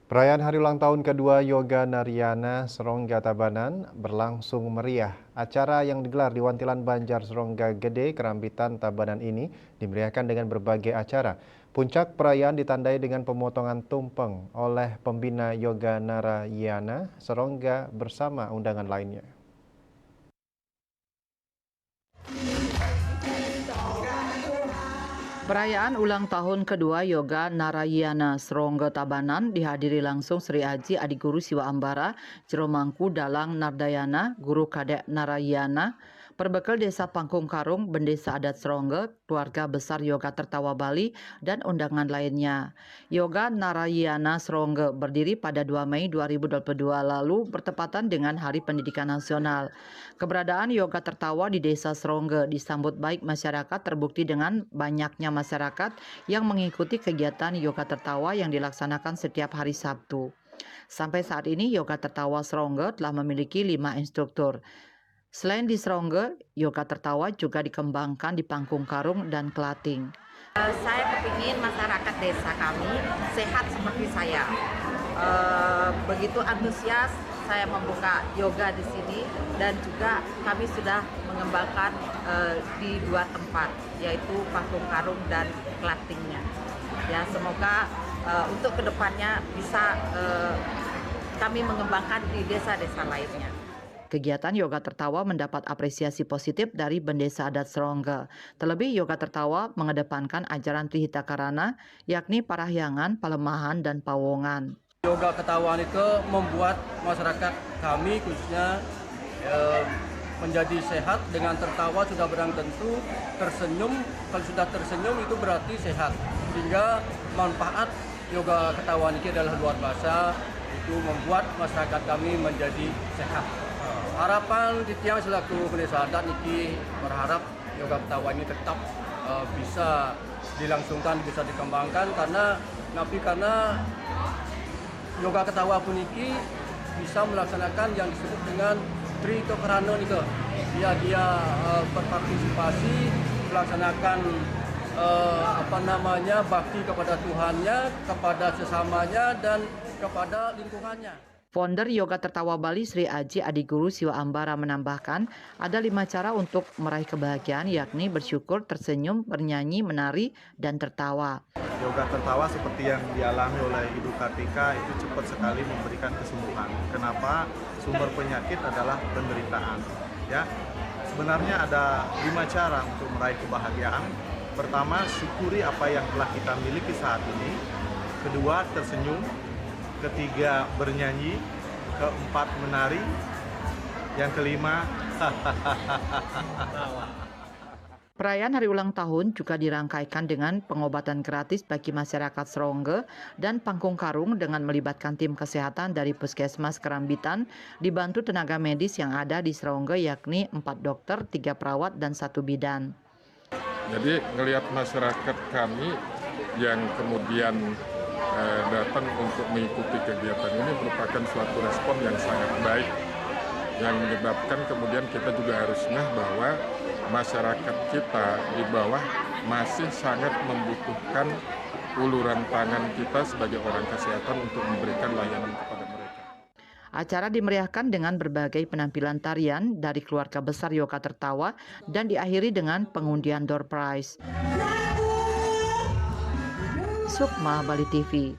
Perayaan hari ulang tahun kedua Yoga Naryana Serongga Tabanan berlangsung meriah. Acara yang digelar di Wantilan Banjar Serongga Gede, Kerambitan Tabanan ini dimeriahkan dengan berbagai acara. Puncak perayaan ditandai dengan pemotongan tumpeng oleh pembina Yoga Narayana Serongga bersama undangan lainnya. Perayaan ulang tahun kedua Yoga Narayana Serongga Tabanan dihadiri langsung Sri Aji Adi Guru Siwa Ambara, Jero Mangku Dalang Nardayana, Guru Kadek Narayana, Perbekal Desa Pangkung Karung, Bendesa Adat Serongga, Keluarga Besar Yoga Tertawa Bali, dan undangan lainnya. Yoga Narayana Serongga berdiri pada 2 Mei 2022 lalu bertepatan dengan Hari Pendidikan Nasional. Keberadaan Yoga Tertawa di Desa Serongga disambut baik masyarakat terbukti dengan banyaknya masyarakat yang mengikuti kegiatan Yoga Tertawa yang dilaksanakan setiap hari Sabtu. Sampai saat ini Yoga Tertawa Serongga telah memiliki 5 instruktur. Selain di Serongga, Yoga Tertawa juga dikembangkan di Pangkung Karung dan Kelating. Saya kepingin masyarakat desa kami sehat seperti saya. Begitu antusias saya membuka yoga di sini dan juga kami sudah mengembangkan di 2 tempat, yaitu Pangkung Karung dan Kelatingnya. Ya, semoga untuk kedepannya bisa kami mengembangkan di desa-desa lainnya. Kegiatan Yoga Tertawa mendapat apresiasi positif dari Bendesa Adat Serongga. Terlebih Yoga Tertawa mengedepankan ajaran Trihita Karana, yakni parahyangan, palemahan, dan pawongan. Yoga ketawaan itu membuat masyarakat kami khususnya menjadi sehat. Dengan tertawa sudah barang tentu tersenyum, kalau sudah tersenyum itu berarti sehat, sehingga manfaat yoga ketawaan ini adalah luar biasa. Itu membuat masyarakat kami menjadi sehat. Harapan Titiang selaku Bendesa Adat niki berharap yoga ketawaan ini tetap bisa dilangsungkan, bisa dikembangkan, karena yoga ketawa puniki bisa melaksanakan yang disebut dengan Trito Karano nika. Dia berpartisipasi melaksanakan bakti kepada Tuhannya, kepada sesamanya, dan kepada lingkungannya. Founder Yoga Tertawa Bali Sri Aji Adi Guru Siwa Ambara menambahkan ada 5 cara untuk meraih kebahagiaan, yakni bersyukur, tersenyum, bernyanyi, menari, dan tertawa. Yoga tertawa seperti yang dialami oleh Ibu Kartika itu cepat sekali memberikan kesembuhan. Kenapa? Sumber penyakit adalah penderitaan. Ya, sebenarnya ada 5 cara untuk meraih kebahagiaan. Pertama, syukuri apa yang telah kita miliki saat ini. Kedua, tersenyum. Ketiga, bernyanyi. Keempat, menari. Yang kelima, Perayaan hari ulang tahun juga dirangkaikan dengan pengobatan gratis bagi masyarakat Serongga dan Pangkung Karung dengan melibatkan tim kesehatan dari Puskesmas Kerambitan dibantu tenaga medis yang ada di Serongga, yakni 4 dokter, 3 perawat, dan 1 bidan. Jadi ngelihat masyarakat kami yang kemudian datang untuk mengikuti kegiatan ini merupakan suatu respon yang sangat baik, yang menyebabkan kemudian kita juga harus ngeh bahwa masyarakat kita di bawah masih sangat membutuhkan uluran tangan kita sebagai orang kesehatan untuk memberikan layanan kepada mereka. Acara dimeriahkan dengan berbagai penampilan tarian dari keluarga besar Yoga Tertawa dan diakhiri dengan pengundian door prize. Sukma, Bali TV.